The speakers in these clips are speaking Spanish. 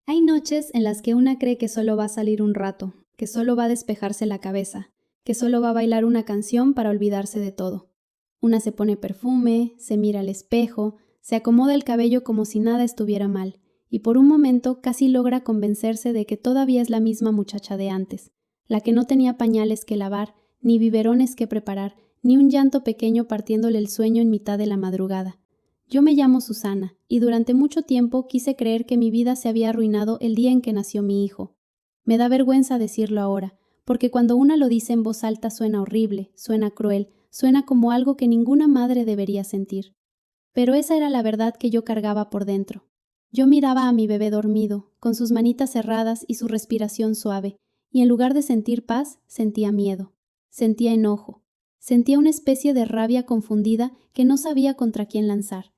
Hay noches en las que una cree que solo va a salir un rato, que solo va a despejarse la cabeza, que solo va a bailar una canción para olvidarse de todo. Una se pone perfume, se mira al espejo, se acomoda el cabello como si nada estuviera mal, y por un momento casi logra convencerse de que todavía es la misma muchacha de antes, la que no tenía pañales que lavar, ni biberones que preparar, ni un llanto pequeño partiéndole el sueño en mitad de la madrugada. Yo me llamo Susana, y durante mucho tiempo quise creer que mi vida se había arruinado el día en que nació mi hijo. Me da vergüenza decirlo ahora, porque cuando una lo dice en voz alta suena horrible, suena cruel, suena como algo que ninguna madre debería sentir. Pero esa era la verdad que yo cargaba por dentro. Yo miraba a mi bebé dormido, con sus manitas cerradas y su respiración suave, y en lugar de sentir paz, sentía miedo, sentía enojo, sentía una especie de rabia confundida que no sabía contra quién lanzar.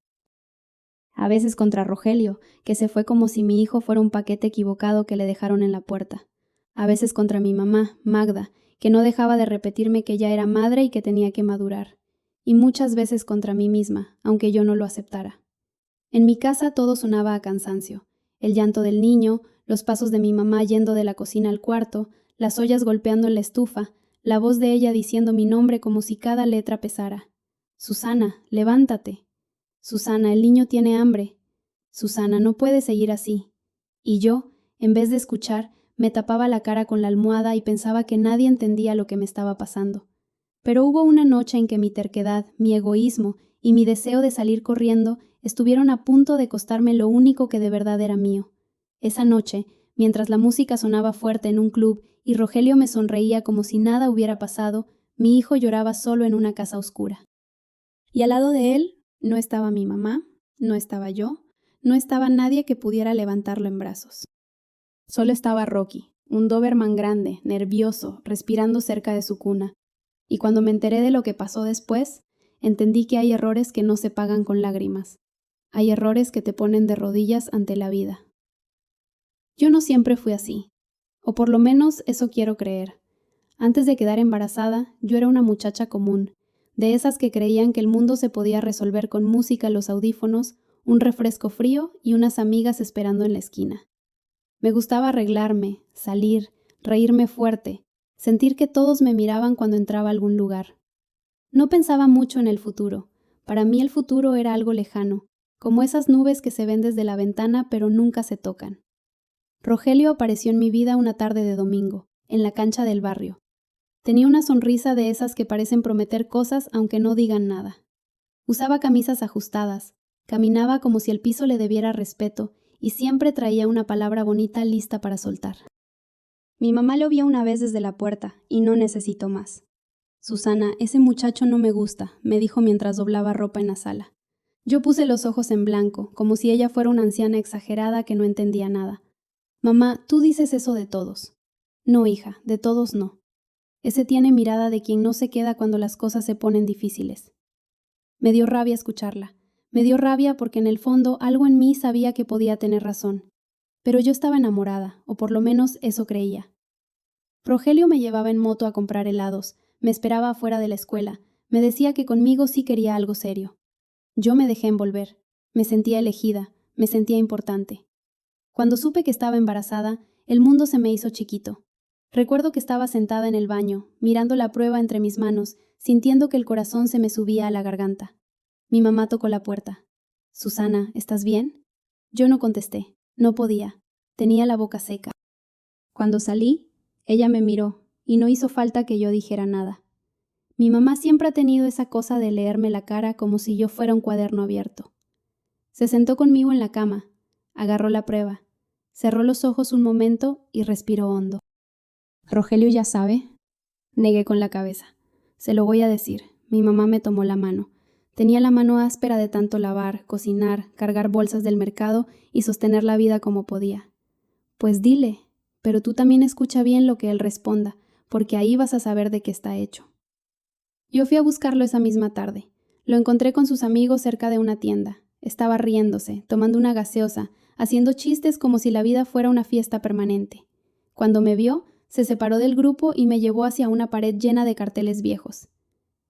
A veces contra Rogelio, que se fue como si mi hijo fuera un paquete equivocado que le dejaron en la puerta. A veces contra mi mamá, Magda, que no dejaba de repetirme que ya era madre y que tenía que madurar. Y muchas veces contra mí misma, aunque yo no lo aceptara. En mi casa todo sonaba a cansancio. El llanto del niño, los pasos de mi mamá yendo de la cocina al cuarto, las ollas golpeando en la estufa, la voz de ella diciendo mi nombre como si cada letra pesara. Susana, levántate. Susana, el niño tiene hambre. Susana, no puede seguir así. Y yo, en vez de escuchar, me tapaba la cara con la almohada y pensaba que nadie entendía lo que me estaba pasando. Pero hubo una noche en que mi terquedad, mi egoísmo y mi deseo de salir corriendo estuvieron a punto de costarme lo único que de verdad era mío. Esa noche, mientras la música sonaba fuerte en un club y Rogelio me sonreía como si nada hubiera pasado, mi hijo lloraba solo en una casa oscura. Y al lado de él no estaba mi mamá, no estaba yo, no estaba nadie que pudiera levantarlo en brazos. Solo estaba Rocky, un Doberman grande, nervioso, respirando cerca de su cuna. Y cuando me enteré de lo que pasó después, entendí que hay errores que no se pagan con lágrimas. Hay errores que te ponen de rodillas ante la vida. Yo no siempre fui así, o por lo menos eso quiero creer. Antes de quedar embarazada, yo era una muchacha común, de esas que creían que el mundo se podía resolver con música en los audífonos, un refresco frío y unas amigas esperando en la esquina. Me gustaba arreglarme, salir, reírme fuerte, sentir que todos me miraban cuando entraba a algún lugar. No pensaba mucho en el futuro. Para mí el futuro era algo lejano, como esas nubes que se ven desde la ventana pero nunca se tocan. Rogelio apareció en mi vida una tarde de domingo, en la cancha del barrio. Tenía una sonrisa de esas que parecen prometer cosas aunque no digan nada. Usaba camisas ajustadas, caminaba como si el piso le debiera respeto y siempre traía una palabra bonita lista para soltar. Mi mamá lo vio una vez desde la puerta y no necesitó más. Susana, ese muchacho no me gusta, me dijo mientras doblaba ropa en la sala. Yo puse los ojos en blanco, como si ella fuera una anciana exagerada que no entendía nada. Mamá, tú dices eso de todos. No, hija, de todos no. Ese tiene mirada de quien no se queda cuando las cosas se ponen difíciles. Me dio rabia escucharla. Me dio rabia porque en el fondo algo en mí sabía que podía tener razón. Pero yo estaba enamorada, o por lo menos eso creía. Rogelio me llevaba en moto a comprar helados, me esperaba afuera de la escuela, me decía que conmigo sí quería algo serio. Yo me dejé envolver, me sentía elegida, me sentía importante. Cuando supe que estaba embarazada, el mundo se me hizo chiquito. Recuerdo que estaba sentada en el baño, mirando la prueba entre mis manos, sintiendo que el corazón se me subía a la garganta. Mi mamá tocó la puerta. Susana, ¿estás bien? Yo no contesté, no podía, tenía la boca seca. Cuando salí, ella me miró, y no hizo falta que yo dijera nada. Mi mamá siempre ha tenido esa cosa de leerme la cara como si yo fuera un cuaderno abierto. Se sentó conmigo en la cama, agarró la prueba, cerró los ojos un momento y respiró hondo. ¿Rogelio ya sabe? Negué con la cabeza. Se lo voy a decir. Mi mamá me tomó la mano. Tenía la mano áspera de tanto lavar, cocinar, cargar bolsas del mercado y sostener la vida como podía. Pues dile, pero tú también escucha bien lo que él responda, porque ahí vas a saber de qué está hecho. Yo fui a buscarlo esa misma tarde. Lo encontré con sus amigos cerca de una tienda. Estaba riéndose, tomando una gaseosa, haciendo chistes como si la vida fuera una fiesta permanente. Cuando me vio, se separó del grupo y me llevó hacia una pared llena de carteles viejos.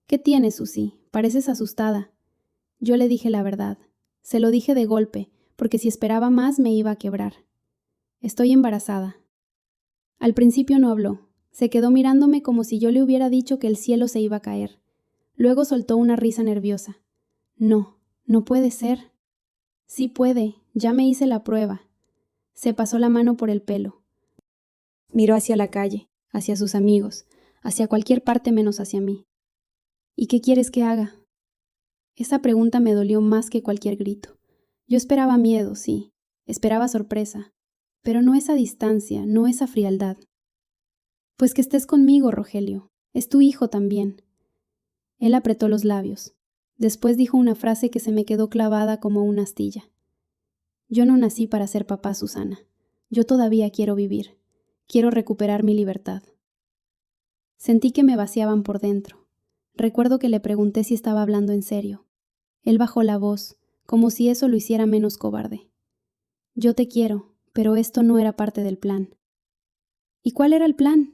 ¿Qué tienes, Susi? Pareces asustada. Yo le dije la verdad. Se lo dije de golpe, porque si esperaba más me iba a quebrar. Estoy embarazada. Al principio no habló. Se quedó mirándome como si yo le hubiera dicho que el cielo se iba a caer. Luego soltó una risa nerviosa. No, no puede ser. Sí puede, ya me hice la prueba. Se pasó la mano por el pelo. Miró hacia la calle, hacia sus amigos, hacia cualquier parte menos hacia mí. ¿Y qué quieres que haga? Esa pregunta me dolió más que cualquier grito. Yo esperaba miedo, sí, esperaba sorpresa, pero no esa distancia, no esa frialdad. Pues que estés conmigo, Rogelio. Es tu hijo también. Él apretó los labios. Después dijo una frase que se me quedó clavada como una astilla. Yo no nací para ser papá, Susana. Yo todavía quiero vivir. Quiero recuperar mi libertad. Sentí que me vaciaban por dentro. Recuerdo que le pregunté si estaba hablando en serio. Él bajó la voz, como si eso lo hiciera menos cobarde. Yo te quiero, pero esto no era parte del plan. ¿Y cuál era el plan?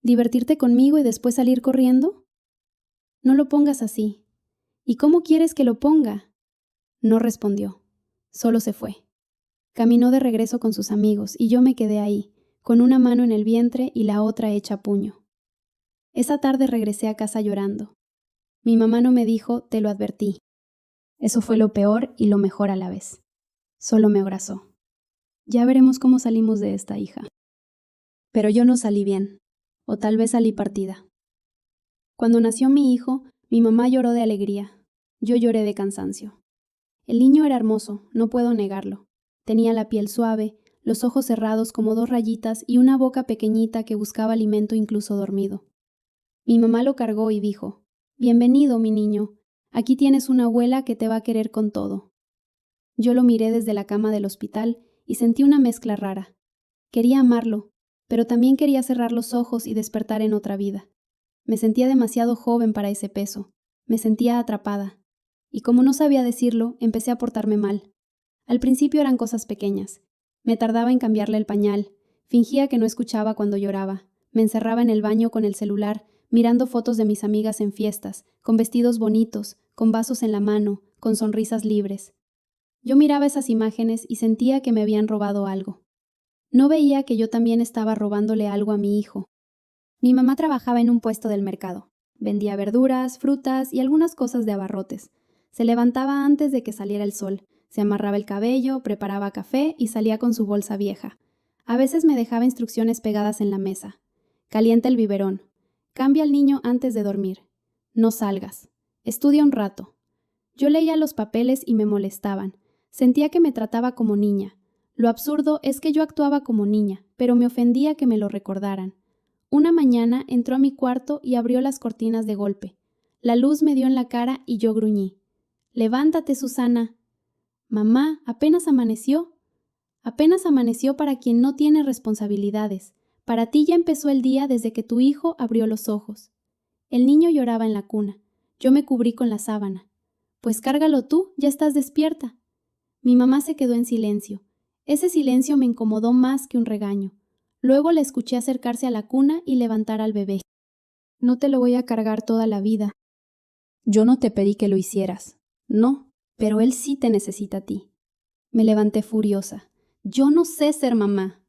¿Divertirte conmigo y después salir corriendo? No lo pongas así. ¿Y cómo quieres que lo ponga? No respondió. Solo se fue. Caminó de regreso con sus amigos y yo me quedé ahí, con una mano en el vientre y la otra hecha a puño. Esa tarde regresé a casa llorando. Mi mamá no me dijo, te lo advertí. Eso fue lo peor y lo mejor a la vez. Solo me abrazó. Ya veremos cómo salimos de esta, hija. Pero yo no salí bien, o tal vez salí partida. Cuando nació mi hijo, mi mamá lloró de alegría. Yo lloré de cansancio. El niño era hermoso, no puedo negarlo. Tenía la piel suave, los ojos cerrados como dos rayitas y una boca pequeñita que buscaba alimento incluso dormido. Mi mamá lo cargó y dijo, «Bienvenido, mi niño. Aquí tienes una abuela que te va a querer con todo». Yo lo miré desde la cama del hospital y sentí una mezcla rara. Quería amarlo, pero también quería cerrar los ojos y despertar en otra vida. Me sentía demasiado joven para ese peso. Me sentía atrapada. Y como no sabía decirlo, empecé a portarme mal. Al principio eran cosas pequeñas. Me tardaba en cambiarle el pañal. Fingía que no escuchaba cuando lloraba. Me encerraba en el baño con el celular, mirando fotos de mis amigas en fiestas, con vestidos bonitos, con vasos en la mano, con sonrisas libres. Yo miraba esas imágenes y sentía que me habían robado algo. No veía que yo también estaba robándole algo a mi hijo. Mi mamá trabajaba en un puesto del mercado. Vendía verduras, frutas y algunas cosas de abarrotes. Se levantaba antes de que saliera el sol, se amarraba el cabello, preparaba café y salía con su bolsa vieja. A veces me dejaba instrucciones pegadas en la mesa. Calienta el biberón. Cambia al niño antes de dormir. No salgas. Estudia un rato. Yo leía los papeles y me molestaban. Sentía que me trataba como niña. Lo absurdo es que yo actuaba como niña, pero me ofendía que me lo recordaran. Una mañana entró a mi cuarto y abrió las cortinas de golpe. La luz me dio en la cara y yo gruñí. «Levántate, Susana». «Mamá, apenas amaneció». «Apenas amaneció para quien no tiene responsabilidades. Para ti ya empezó el día desde que tu hijo abrió los ojos». El niño lloraba en la cuna. Yo me cubrí con la sábana. «Pues cárgalo tú, ya estás despierta». Mi mamá se quedó en silencio. Ese silencio me incomodó más que un regaño. Luego la escuché acercarse a la cuna y levantar al bebé. «No te lo voy a cargar toda la vida. Yo no te pedí que lo hicieras. No, pero él sí te necesita a ti». Me levanté furiosa. «Yo no sé ser mamá».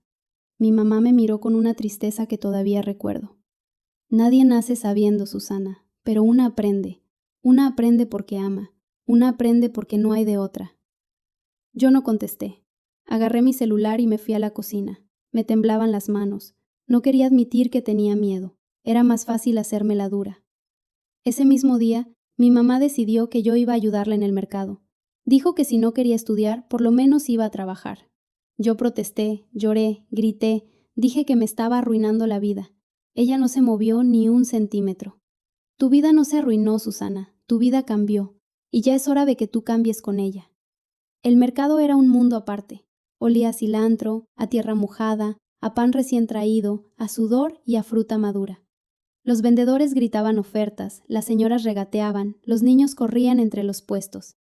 Mi mamá me miró con una tristeza que todavía recuerdo. «Nadie nace sabiendo, Susana, pero una aprende. Una aprende porque ama. Una aprende porque no hay de otra». Yo no contesté. Agarré mi celular y me fui a la cocina. Me temblaban las manos. No quería admitir que tenía miedo. Era más fácil hacerme la dura. Ese mismo día, mi mamá decidió que yo iba a ayudarla en el mercado. Dijo que si no quería estudiar, por lo menos iba a trabajar. Yo protesté, lloré, grité, dije que me estaba arruinando la vida. Ella no se movió ni un centímetro. Tu vida no se arruinó, Susana. Tu vida cambió. Y ya es hora de que tú cambies con ella. El mercado era un mundo aparte. Olía a cilantro, a tierra mojada, a pan recién traído, a sudor y a fruta madura. Los vendedores gritaban ofertas, las señoras regateaban, los niños corrían entre los puestos.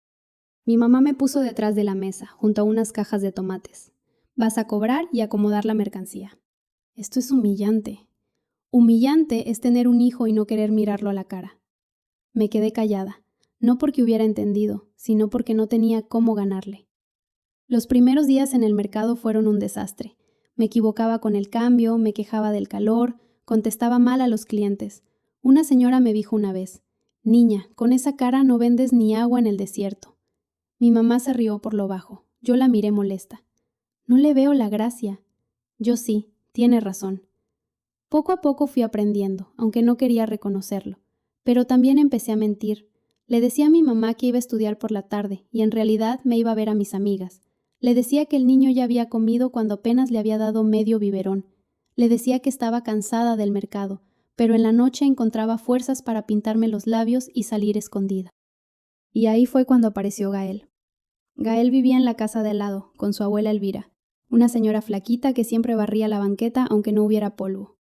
Mi mamá me puso detrás de la mesa, junto a unas cajas de tomates. «Vas a cobrar y acomodar la mercancía». Esto es humillante. Humillante es tener un hijo y no querer mirarlo a la cara. Me quedé callada, no porque hubiera entendido, sino porque no tenía cómo ganarle. Los primeros días en el mercado fueron un desastre. Me equivocaba con el cambio, me quejaba del calor, contestaba mal a los clientes. Una señora me dijo una vez: «Niña, con esa cara no vendes ni agua en el desierto». Mi mamá se rió por lo bajo. Yo la miré molesta. «No le veo la gracia». Yo sí, tiene razón. Poco a poco fui aprendiendo, aunque no quería reconocerlo. Pero también empecé a mentir. Le decía a mi mamá que iba a estudiar por la tarde, y en realidad me iba a ver a mis amigas. Le decía que el niño ya había comido cuando apenas le había dado medio biberón. Le decía que estaba cansada del mercado, pero en la noche encontraba fuerzas para pintarme los labios y salir escondida. Y ahí fue cuando apareció Gael. Gael vivía en la casa de al lado, con su abuela Elvira, una señora flaquita que siempre barría la banqueta aunque no hubiera polvo.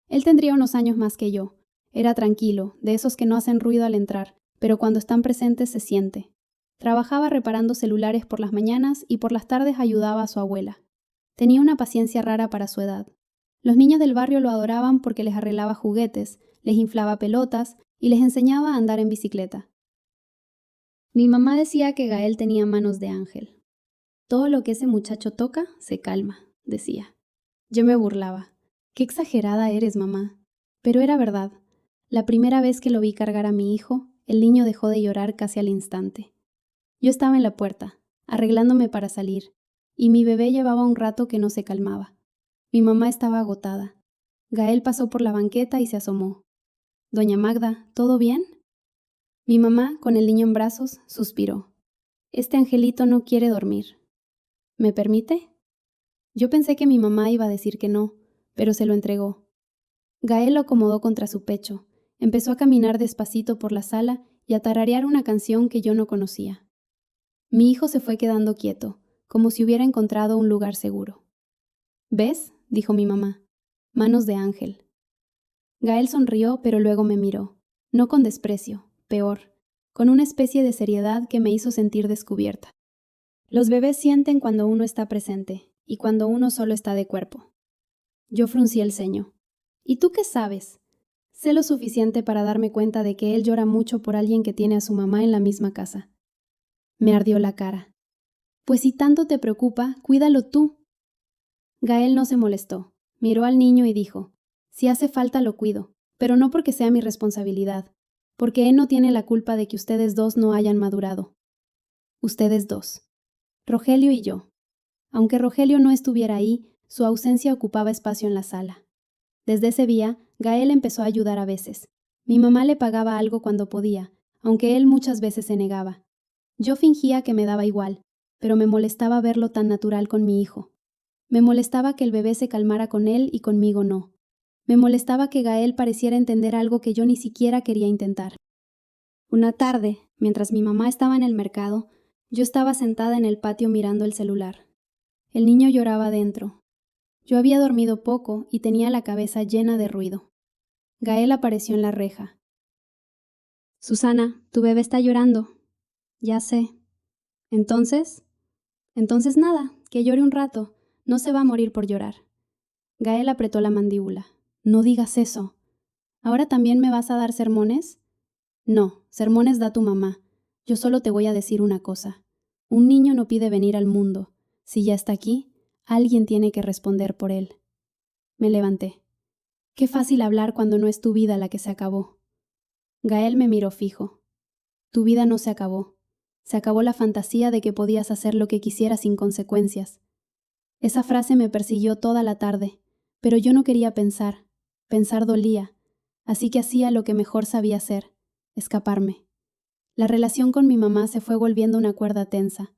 Él tendría unos años más que yo. Era tranquilo, de esos que no hacen ruido al entrar, pero cuando están presentes se siente. Trabajaba reparando celulares por las mañanas y por las tardes ayudaba a su abuela. Tenía una paciencia rara para su edad. Los niños del barrio lo adoraban porque les arreglaba juguetes, les inflaba pelotas y les enseñaba a andar en bicicleta. Mi mamá decía que Gael tenía manos de ángel. Todo lo que ese muchacho toca, se calma, decía. Yo me burlaba. Qué exagerada eres, mamá. Pero era verdad. La primera vez que lo vi cargar a mi hijo, el niño dejó de llorar casi al instante. Yo estaba en la puerta, arreglándome para salir, y mi bebé llevaba un rato que no se calmaba. Mi mamá estaba agotada. Gael pasó por la banqueta y se asomó. «Doña Magda, ¿todo bien?» Mi mamá, con el niño en brazos, suspiró. «Este angelito no quiere dormir». «¿Me permite?» Yo pensé que mi mamá iba a decir que no, pero se lo entregó. Gael lo acomodó contra su pecho, empezó a caminar despacito por la sala y a tararear una canción que yo no conocía. Mi hijo se fue quedando quieto, como si hubiera encontrado un lugar seguro. «¿Ves?», dijo mi mamá. «Manos de ángel». Gael sonrió, pero luego me miró, no con desprecio, peor, con una especie de seriedad que me hizo sentir descubierta. Los bebés sienten cuando uno está presente y cuando uno solo está de cuerpo. Yo fruncí el ceño. «¿Y tú qué sabes?» Sé lo suficiente para darme cuenta de que él llora mucho por alguien que tiene a su mamá en la misma casa. Me ardió la cara. «Pues si tanto te preocupa, cuídalo tú». Gael no se molestó. Miró al niño y dijo: «Si hace falta lo cuido, pero no porque sea mi responsabilidad, porque él no tiene la culpa de que ustedes dos no hayan madurado». Ustedes dos. Rogelio y yo. Aunque Rogelio no estuviera ahí, su ausencia ocupaba espacio en la sala. Desde ese día, Gael empezó a ayudar a veces. Mi mamá le pagaba algo cuando podía, aunque él muchas veces se negaba. Yo fingía que me daba igual, pero me molestaba verlo tan natural con mi hijo. Me molestaba que el bebé se calmara con él y conmigo no. Me molestaba que Gael pareciera entender algo que yo ni siquiera quería intentar. Una tarde, mientras mi mamá estaba en el mercado, yo estaba sentada en el patio mirando el celular. El niño lloraba dentro. Yo había dormido poco y tenía la cabeza llena de ruido. Gael apareció en la reja. «Susana, tu bebé está llorando». «Ya sé». «¿Entonces?» «Entonces nada, que llore un rato. No se va a morir por llorar». Gael apretó la mandíbula. «No digas eso». «¿Ahora también me vas a dar sermones?» «No, sermones da tu mamá. Yo solo te voy a decir una cosa. Un niño no pide venir al mundo. Si ya está aquí, alguien tiene que responder por él». Me levanté. Qué fácil hablar cuando no es tu vida la que se acabó. Gael me miró fijo. Tu vida no se acabó. Se acabó la fantasía de que podías hacer lo que quisieras sin consecuencias. Esa frase me persiguió toda la tarde, pero yo no quería pensar. Pensar dolía, así que hacía lo que mejor sabía hacer, escaparme. La relación con mi mamá se fue volviendo una cuerda tensa.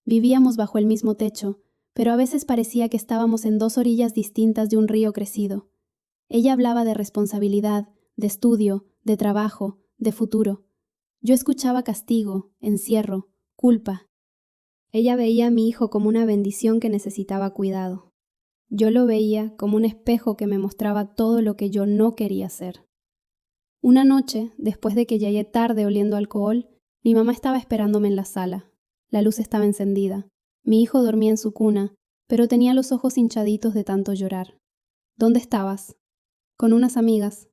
Vivíamos bajo el mismo techo, pero a veces parecía que estábamos en dos orillas distintas de un río crecido. Ella hablaba de responsabilidad, de estudio, de trabajo, de futuro. Yo escuchaba castigo, encierro, culpa. Ella veía a mi hijo como una bendición que necesitaba cuidado. Yo lo veía como un espejo que me mostraba todo lo que yo no quería hacer. Una noche, después de que llegué tarde oliendo alcohol, mi mamá estaba esperándome en la sala. La luz estaba encendida. Mi hijo dormía en su cuna, pero tenía los ojos hinchaditos de tanto llorar. «¿Dónde estabas?» «Con unas amigas».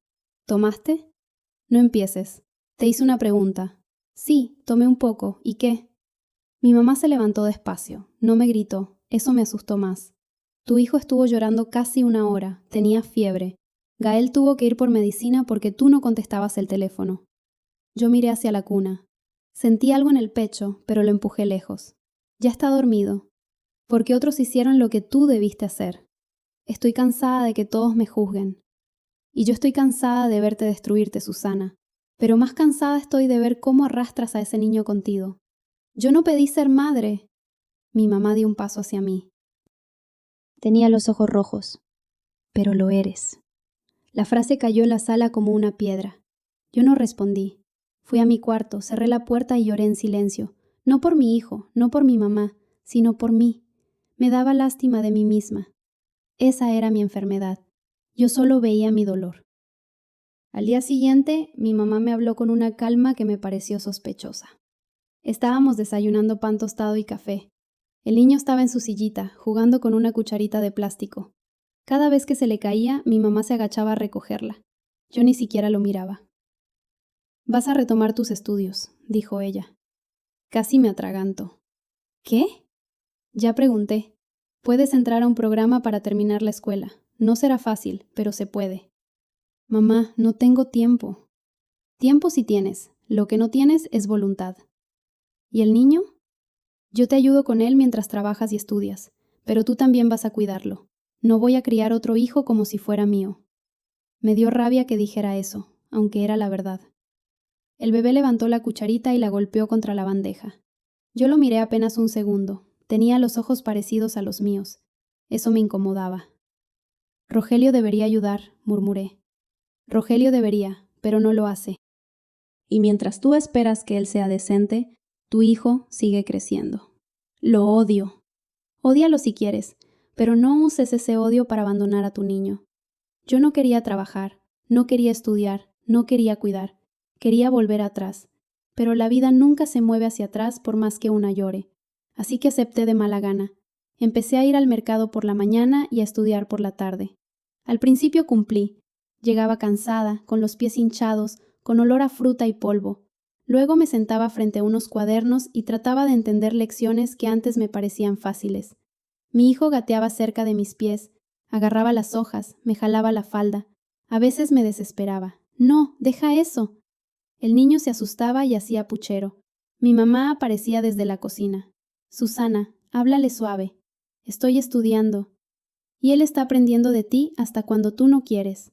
«¿Tomaste?» «No empieces. Te hice una pregunta». «Sí, tomé un poco. ¿Y qué?» Mi mamá se levantó despacio. No me gritó. Eso me asustó más. Tu hijo estuvo llorando casi 1 hora, tenía fiebre. Gael tuvo que ir por medicina porque tú no contestabas el teléfono. Yo miré hacia la cuna. Sentí algo en el pecho, pero lo empujé lejos. Ya está dormido. Porque otros hicieron lo que tú debiste hacer. Estoy cansada de que todos me juzguen. Y yo estoy cansada de verte destruirte, Susana. Pero más cansada estoy de ver cómo arrastras a ese niño contigo. Yo no pedí ser madre. Mi mamá dio un paso hacia mí. Tenía los ojos rojos. Pero lo eres. La frase cayó en la sala como una piedra. Yo no respondí. Fui a mi cuarto, cerré la puerta y lloré en silencio. No por mi hijo, no por mi mamá, sino por mí. Me daba lástima de mí misma. Esa era mi enfermedad. Yo solo veía mi dolor. Al día siguiente, mi mamá me habló con una calma que me pareció sospechosa. Estábamos desayunando pan tostado y café. El niño estaba en su sillita, jugando con una cucharita de plástico. Cada vez que se le caía, mi mamá se agachaba a recogerla. Yo ni siquiera lo miraba. Vas a retomar tus estudios, dijo ella. Casi me atraganto. ¿Qué? Ya pregunté. Puedes entrar a un programa para terminar la escuela. No será fácil, pero se puede. Mamá, no tengo tiempo. Tiempo sí tienes. Lo que no tienes es voluntad. ¿Y el niño? Yo te ayudo con él mientras trabajas y estudias, pero tú también vas a cuidarlo. No voy a criar otro hijo como si fuera mío. Me dio rabia que dijera eso, aunque era la verdad. El bebé levantó la cucharita y la golpeó contra la bandeja. Yo lo miré apenas un segundo. Tenía los ojos parecidos a los míos. Eso me incomodaba. Rogelio debería ayudar, murmuré. Rogelio debería, pero no lo hace. Y mientras tú esperas que él sea decente, tu hijo sigue creciendo. Lo odio. Ódialo si quieres, pero no uses ese odio para abandonar a tu niño. Yo no quería trabajar, no quería estudiar, no quería cuidar. Quería volver atrás. Pero la vida nunca se mueve hacia atrás por más que una llore. Así que acepté de mala gana. Empecé a ir al mercado por la mañana y a estudiar por la tarde. Al principio cumplí. Llegaba cansada, con los pies hinchados, con olor a fruta y polvo. Luego me sentaba frente a unos cuadernos y trataba de entender lecciones que antes me parecían fáciles. Mi hijo gateaba cerca de mis pies, agarraba las hojas, me jalaba la falda. A veces me desesperaba. ¡No, deja eso! El niño se asustaba y hacía puchero. Mi mamá aparecía desde la cocina. Susana, háblale suave. Estoy estudiando. Y él está aprendiendo de ti hasta cuando tú no quieres.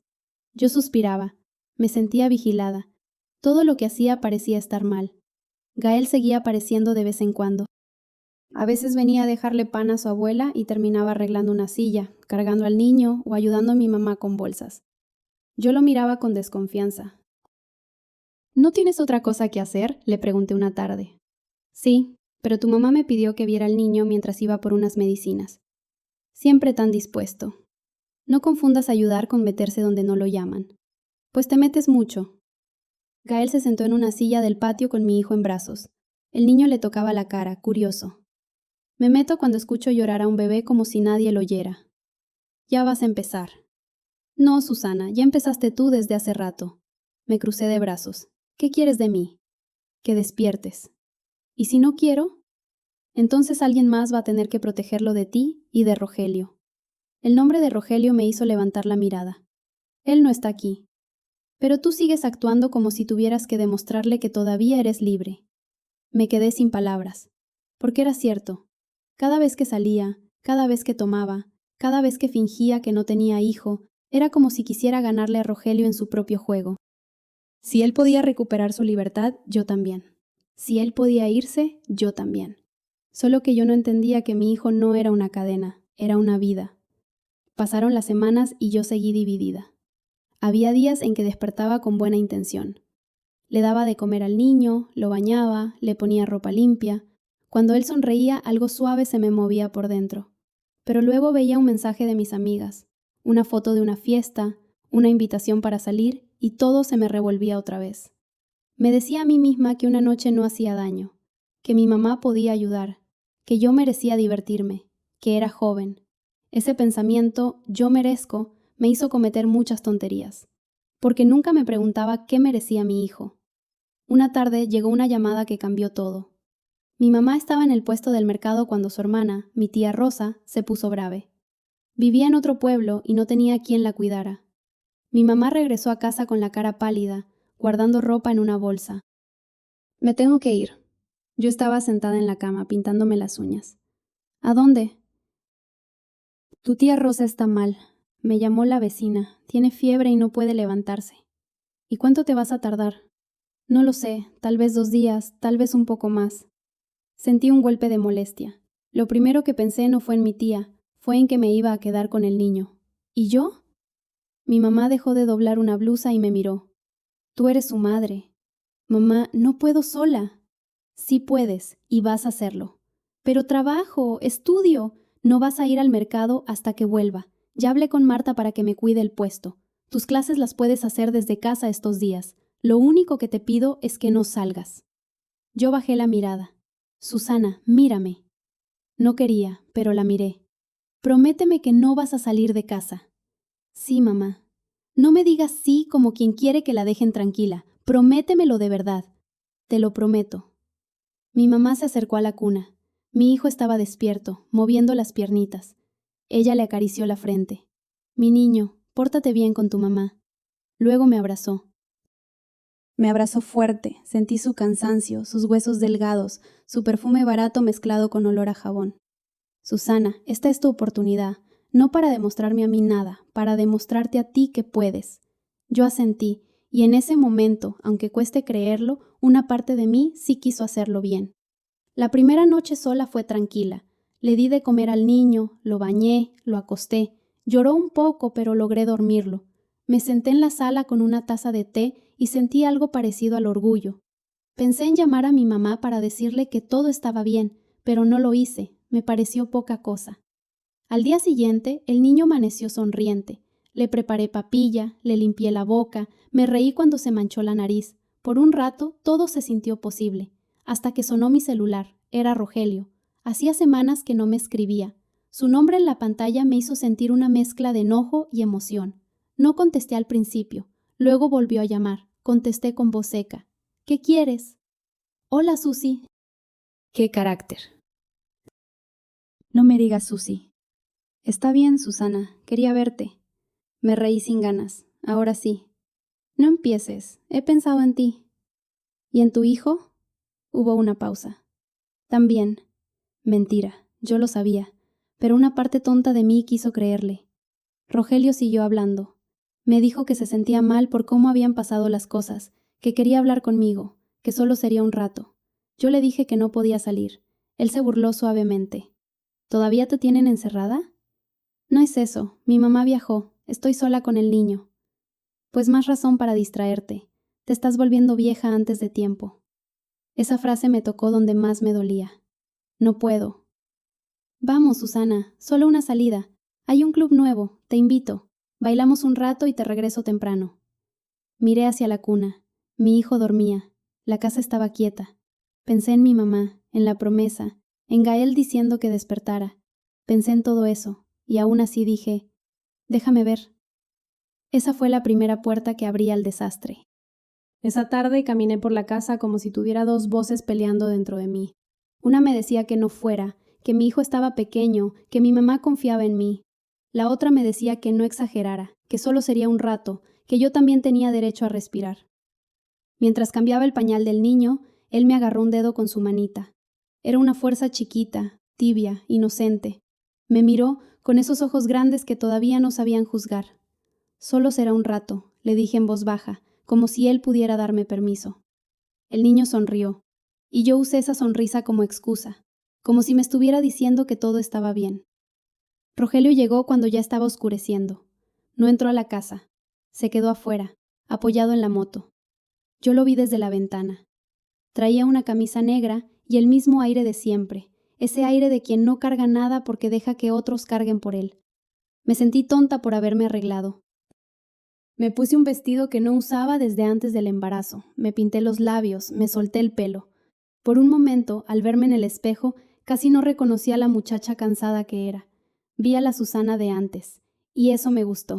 Yo suspiraba. Me sentía vigilada. Todo lo que hacía parecía estar mal. Gael seguía apareciendo de vez en cuando. A veces venía a dejarle pan a su abuela y terminaba arreglando una silla, cargando al niño o ayudando a mi mamá con bolsas. Yo lo miraba con desconfianza. ¿No tienes otra cosa que hacer?, le pregunté una tarde. Sí, pero tu mamá me pidió que viera al niño mientras iba por unas medicinas. Siempre tan dispuesto. No confundas ayudar con meterse donde no lo llaman. Pues te metes mucho. Gael se sentó en una silla del patio con mi hijo en brazos. El niño le tocaba la cara, curioso. Me meto cuando escucho llorar a un bebé como si nadie lo oyera. Ya vas a empezar. No, Susana, ya empezaste tú desde hace rato. Me crucé de brazos. ¿Qué quieres de mí? Que despiertes. ¿Y si no quiero? Entonces alguien más va a tener que protegerlo de ti y de Rogelio. El nombre de Rogelio me hizo levantar la mirada. Él no está aquí. Pero tú sigues actuando como si tuvieras que demostrarle que todavía eres libre. Me quedé sin palabras. Porque era cierto. Cada vez que salía, cada vez que tomaba, cada vez que fingía que no tenía hijo, era como si quisiera ganarle a Rogelio en su propio juego. Si él podía recuperar su libertad, yo también. Si él podía irse, yo también. Solo que yo no entendía que mi hijo no era una cadena, era una vida. Pasaron las semanas y yo seguí dividida. Había días en que despertaba con buena intención. Le daba de comer al niño, lo bañaba, le ponía ropa limpia. Cuando él sonreía, algo suave se me movía por dentro. Pero luego veía un mensaje de mis amigas, una foto de una fiesta, una invitación para salir, y todo se me revolvía otra vez. Me decía a mí misma que una noche no hacía daño, que mi mamá podía ayudar, que yo merecía divertirme, que era joven. Ese pensamiento, yo merezco, me hizo cometer muchas tonterías, porque nunca me preguntaba qué merecía mi hijo. Una tarde llegó una llamada que cambió todo. Mi mamá estaba en el puesto del mercado cuando su hermana, mi tía Rosa, se puso brave. Vivía en otro pueblo y no tenía quien la cuidara. Mi mamá regresó a casa con la cara pálida, guardando ropa en una bolsa. Me tengo que ir. Yo estaba sentada en la cama pintándome las uñas. ¿A dónde? Tu tía Rosa está mal. Me llamó la vecina. Tiene fiebre y no puede levantarse. ¿Y cuánto te vas a tardar? No lo sé, tal vez 2 días, tal vez un poco más. Sentí un golpe de molestia. Lo primero que pensé no fue en mi tía, fue en que me iba a quedar con el niño. ¿Y yo? Mi mamá dejó de doblar una blusa y me miró. Tú eres su madre. Mamá, no puedo sola. Sí puedes, y vas a hacerlo. Pero trabajo, estudio. No vas a ir al mercado hasta que vuelva. Ya hablé con Marta para que me cuide el puesto. Tus clases las puedes hacer desde casa estos días. Lo único que te pido es que no salgas. Yo bajé la mirada. Susana, mírame. No quería, pero la miré. Prométeme que no vas a salir de casa. Sí, mamá. No me digas sí como quien quiere que la dejen tranquila. Prométemelo de verdad. Te lo prometo. Mi mamá se acercó a la cuna. Mi hijo estaba despierto, moviendo las piernitas. Ella le acarició la frente. Mi niño, pórtate bien con tu mamá. Luego me abrazó. Me abrazó fuerte, sentí su cansancio, sus huesos delgados, su perfume barato mezclado con olor a jabón. Susana, esta es tu oportunidad, no para demostrarme a mí nada, para demostrarte a ti que puedes. Yo asentí, y en ese momento, aunque cueste creerlo, una parte de mí sí quiso hacerlo bien. La primera noche sola fue tranquila. Le di de comer al niño, lo bañé, lo acosté. Lloró un poco, pero logré dormirlo. Me senté en la sala con una taza de té y sentí algo parecido al orgullo. Pensé en llamar a mi mamá para decirle que todo estaba bien, pero no lo hice, me pareció poca cosa. Al día siguiente, el niño amaneció sonriente. Le preparé papilla, le limpié la boca, me reí cuando se manchó la nariz. Por un rato, todo se sintió posible. Hasta que sonó mi celular. Era Rogelio. Hacía semanas que no me escribía. Su nombre en la pantalla me hizo sentir una mezcla de enojo y emoción. No contesté al principio. Luego volvió a llamar. Contesté con voz seca. ¿Qué quieres? Hola, Susi. ¿Qué carácter? No me digas Susi. Está bien, Susana. Quería verte. Me reí sin ganas. Ahora sí. No empieces. He pensado en ti. ¿Y en tu hijo? Hubo una pausa. También. Mentira. Yo lo sabía. Pero una parte tonta de mí quiso creerle. Rogelio siguió hablando. Me dijo que se sentía mal por cómo habían pasado las cosas, que quería hablar conmigo, que solo sería un rato. Yo le dije que no podía salir. Él se burló suavemente. ¿Todavía te tienen encerrada? No es eso. Mi mamá viajó. Estoy sola con el niño. Pues más razón para distraerte. Te estás volviendo vieja antes de tiempo. Esa frase me tocó donde más me dolía. No puedo. Vamos, Susana, solo una salida. Hay un club nuevo, te invito. Bailamos un rato y te regreso temprano. Miré hacia la cuna. Mi hijo dormía. La casa estaba quieta. Pensé en mi mamá, en la promesa, en Gael diciendo que despertara. Pensé en todo eso, y aún así dije, déjame ver. Esa fue la primera puerta que abría al desastre. Esa tarde caminé por la casa como si tuviera 2 voces peleando dentro de mí. Una me decía que no fuera, que mi hijo estaba pequeño, que mi mamá confiaba en mí. La otra me decía que no exagerara, que solo sería un rato, que yo también tenía derecho a respirar. Mientras cambiaba el pañal del niño, él me agarró un dedo con su manita. Era una fuerza chiquita, tibia, inocente. Me miró con esos ojos grandes que todavía no sabían juzgar. Solo será un rato, le dije en voz baja, como si él pudiera darme permiso. El niño sonrió, y yo usé esa sonrisa como excusa, como si me estuviera diciendo que todo estaba bien. Rogelio llegó cuando ya estaba oscureciendo. No entró a la casa. Se quedó afuera, apoyado en la moto. Yo lo vi desde la ventana. Traía una camisa negra y el mismo aire de siempre, ese aire de quien no carga nada porque deja que otros carguen por él. Me sentí tonta por haberme arreglado. Me puse un vestido que no usaba desde antes del embarazo, me pinté los labios, me solté el pelo. Por un momento, al verme en el espejo, casi no reconocí a la muchacha cansada que era. Vi a la Susana de antes, y eso me gustó.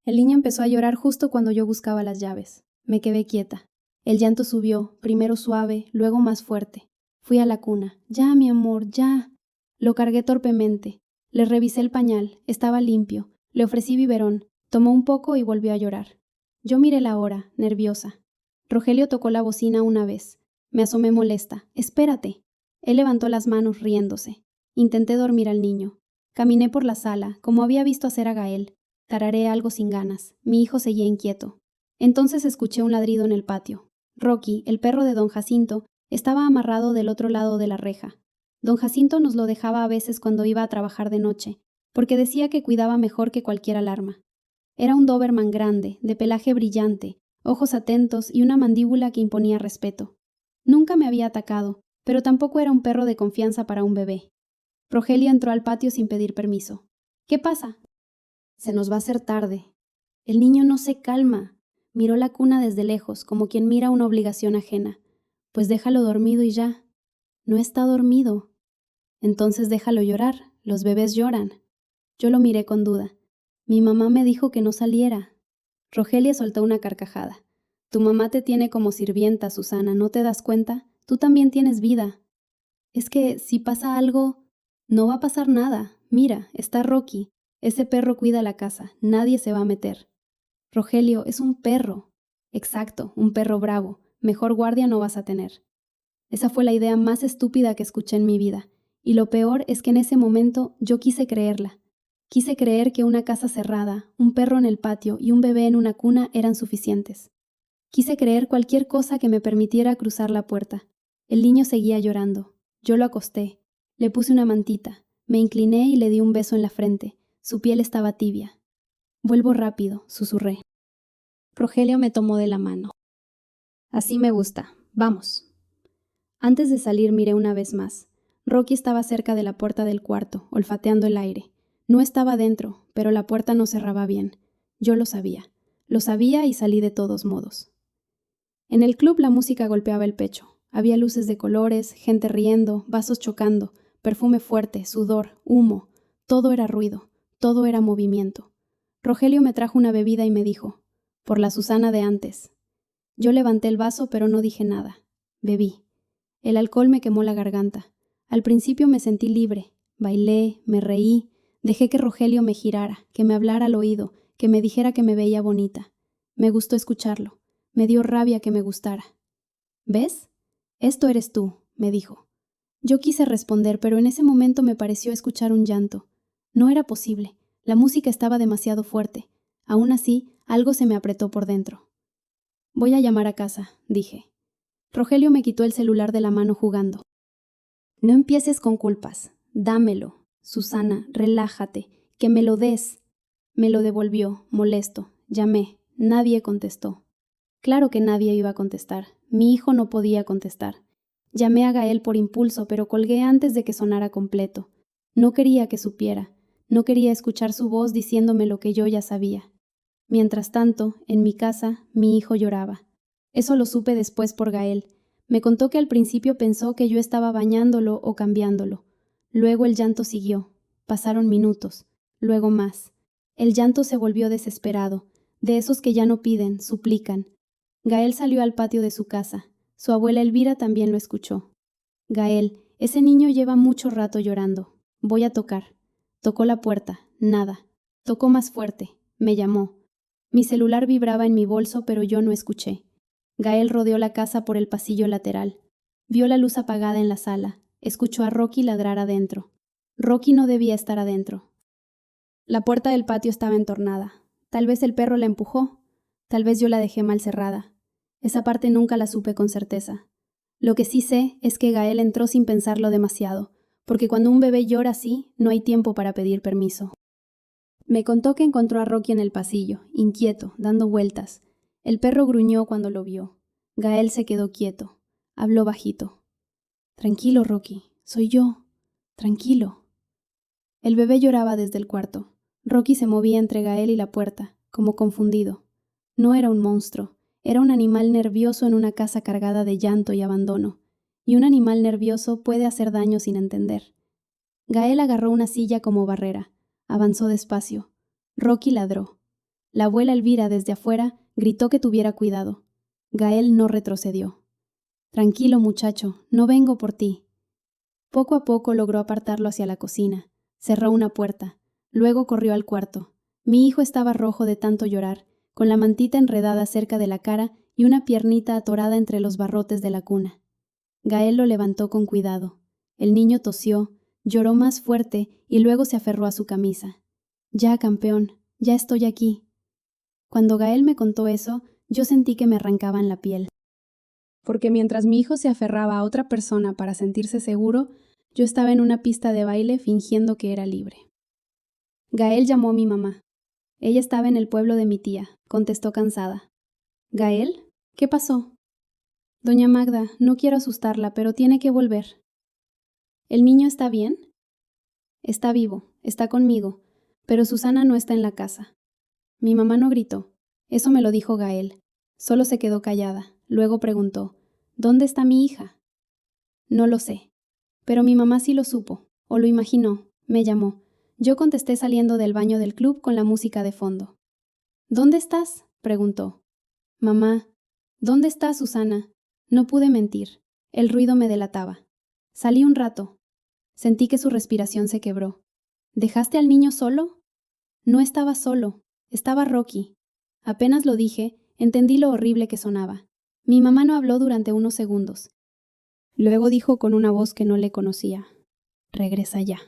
El niño empezó a llorar justo cuando yo buscaba las llaves. Me quedé quieta. El llanto subió, primero suave, luego más fuerte. Fui a la cuna. Ya, mi amor, ya. Lo cargué torpemente. Le revisé el pañal, estaba limpio. Le ofrecí biberón, tomó un poco y volvió a llorar. Yo miré la hora, nerviosa. Rogelio tocó la bocina una vez. Me asomé molesta. «Espérate». Él levantó las manos riéndose. Intenté dormir al niño. Caminé por la sala, como había visto hacer a Gael. Tarareé algo sin ganas. Mi hijo seguía inquieto. Entonces escuché un ladrido en el patio. Rocky, el perro de don Jacinto, estaba amarrado del otro lado de la reja. Don Jacinto nos lo dejaba a veces cuando iba a trabajar de noche, porque decía que cuidaba mejor que cualquier alarma. Era un Doberman grande, de pelaje brillante, ojos atentos y una mandíbula que imponía respeto. Nunca me había atacado, pero tampoco era un perro de confianza para un bebé. Rogelio entró al patio sin pedir permiso. «¿Qué pasa?» «Se nos va a hacer tarde». El niño no se calma. Miró la cuna desde lejos, como quien mira una obligación ajena. «Pues déjalo dormido y ya». «No está dormido». «Entonces déjalo llorar. Los bebés lloran». Yo lo miré con duda. «Mi mamá me dijo que no saliera». Rogelia soltó una carcajada. «Tu mamá te tiene como sirvienta, Susana, ¿no te das cuenta? Tú también tienes vida». «Es que si pasa algo...» «No va a pasar nada. Mira, está Rocky. Ese perro cuida la casa. Nadie se va a meter». «Rogelio, es un perro». «Exacto, un perro bravo. Mejor guardia no vas a tener». Esa fue la idea más estúpida que escuché en mi vida. Y lo peor es que en ese momento yo quise creerla. Quise creer que una casa cerrada, un perro en el patio y un bebé en una cuna eran suficientes. Quise creer cualquier cosa que me permitiera cruzar la puerta. El niño seguía llorando. Yo lo acosté. Le puse una mantita. Me incliné y le di un beso en la frente. Su piel estaba tibia. «Vuelvo rápido», susurré. Rogelio me tomó de la mano. «Así me gusta. Vamos». Antes de salir miré una vez más. Rocky estaba cerca de la puerta del cuarto, olfateando el aire. No estaba dentro, pero la puerta no cerraba bien. Yo lo sabía. Lo sabía y salí de todos modos. En el club la música golpeaba el pecho. Había luces de colores, gente riendo, vasos chocando, perfume fuerte, sudor, humo. Todo era ruido, todo era movimiento. Rogelio me trajo una bebida y me dijo: «Por la Susana de antes». Yo levanté el vaso, pero no dije nada. Bebí. El alcohol me quemó la garganta. Al principio me sentí libre. Bailé, me reí. Dejé que Rogelio me girara, que me hablara al oído, que me dijera que me veía bonita. Me gustó escucharlo. Me dio rabia que me gustara. «¿Ves? Esto eres tú», me dijo. Yo quise responder, pero en ese momento me pareció escuchar un llanto. No era posible. La música estaba demasiado fuerte. Aún así, algo se me apretó por dentro. «Voy a llamar a casa», dije. Rogelio me quitó el celular de la mano jugando. «No empieces con culpas. Dámelo. Susana, relájate. Que me lo des». Me lo devolvió, molesto. Llamé. Nadie contestó. Claro que nadie iba a contestar. Mi hijo no podía contestar. Llamé a Gael por impulso, pero colgué antes de que sonara completo. No quería que supiera. No quería escuchar su voz diciéndome lo que yo ya sabía. Mientras tanto, en mi casa, mi hijo lloraba. Eso lo supe después por Gael. Me contó que al principio pensó que yo estaba bañándolo o cambiándolo. Luego el llanto siguió. Pasaron minutos. Luego más. El llanto se volvió desesperado, de esos que ya no piden, suplican. Gael salió al patio de su casa. Su abuela Elvira también lo escuchó. «Gael, ese niño lleva mucho rato llorando. Voy a tocar». Tocó la puerta. Nada. Tocó más fuerte. Me llamó. Mi celular vibraba en mi bolso, pero yo no escuché. Gael rodeó la casa por el pasillo lateral. Vio la luz apagada en la sala. Escuchó a Rocky ladrar adentro. Rocky no debía estar adentro. La puerta del patio estaba entornada. Tal vez el perro la empujó. Tal vez yo la dejé mal cerrada. Esa parte nunca la supe con certeza. Lo que sí sé es que Gael entró sin pensarlo demasiado, porque cuando un bebé llora así, no hay tiempo para pedir permiso. Me contó que encontró a Rocky en el pasillo, inquieto, dando vueltas. El perro gruñó cuando lo vio. Gael se quedó quieto. Habló bajito. «Tranquilo, Rocky. Soy yo. Tranquilo». El bebé lloraba desde el cuarto. Rocky se movía entre Gael y la puerta, como confundido. No era un monstruo. Era un animal nervioso en una casa cargada de llanto y abandono. Y un animal nervioso puede hacer daño sin entender. Gael agarró una silla como barrera. Avanzó despacio. Rocky ladró. La abuela Elvira, desde afuera, gritó que tuviera cuidado. Gael no retrocedió. «Tranquilo, muchacho, no vengo por ti». Poco a poco logró apartarlo hacia la cocina. Cerró una puerta. Luego corrió al cuarto. Mi hijo estaba rojo de tanto llorar, con la mantita enredada cerca de la cara y una piernita atorada entre los barrotes de la cuna. Gael lo levantó con cuidado. El niño tosió, lloró más fuerte y luego se aferró a su camisa. Ya, campeón, ya estoy aquí. Cuando Gael me contó eso, yo sentí que me arrancaban la piel. Porque mientras mi hijo se aferraba a otra persona para sentirse seguro, yo estaba en una pista de baile fingiendo que era libre. Gael llamó a mi mamá. Ella estaba en el pueblo de mi tía, contestó cansada. ¿Gael? ¿Qué pasó? Doña Magda, no quiero asustarla, pero tiene que volver. ¿El niño está bien? Está vivo, está conmigo, pero Susana no está en la casa. Mi mamá no gritó. Eso me lo dijo Gael. Solo se quedó callada. Luego preguntó, ¿dónde está mi hija? No lo sé. Pero mi mamá sí lo supo, o lo imaginó. Me llamó. Yo contesté saliendo del baño del club con la música de fondo. ¿Dónde estás? Preguntó. Mamá. ¿Dónde está Susana? No pude mentir. El ruido me delataba. Salí un rato. Sentí que su respiración se quebró. ¿Dejaste al niño solo? No estaba solo. Estaba Rocky. Apenas lo dije, entendí lo horrible que sonaba. Mi mamá no habló durante unos segundos. Luego dijo con una voz que no le conocía. Regresa ya.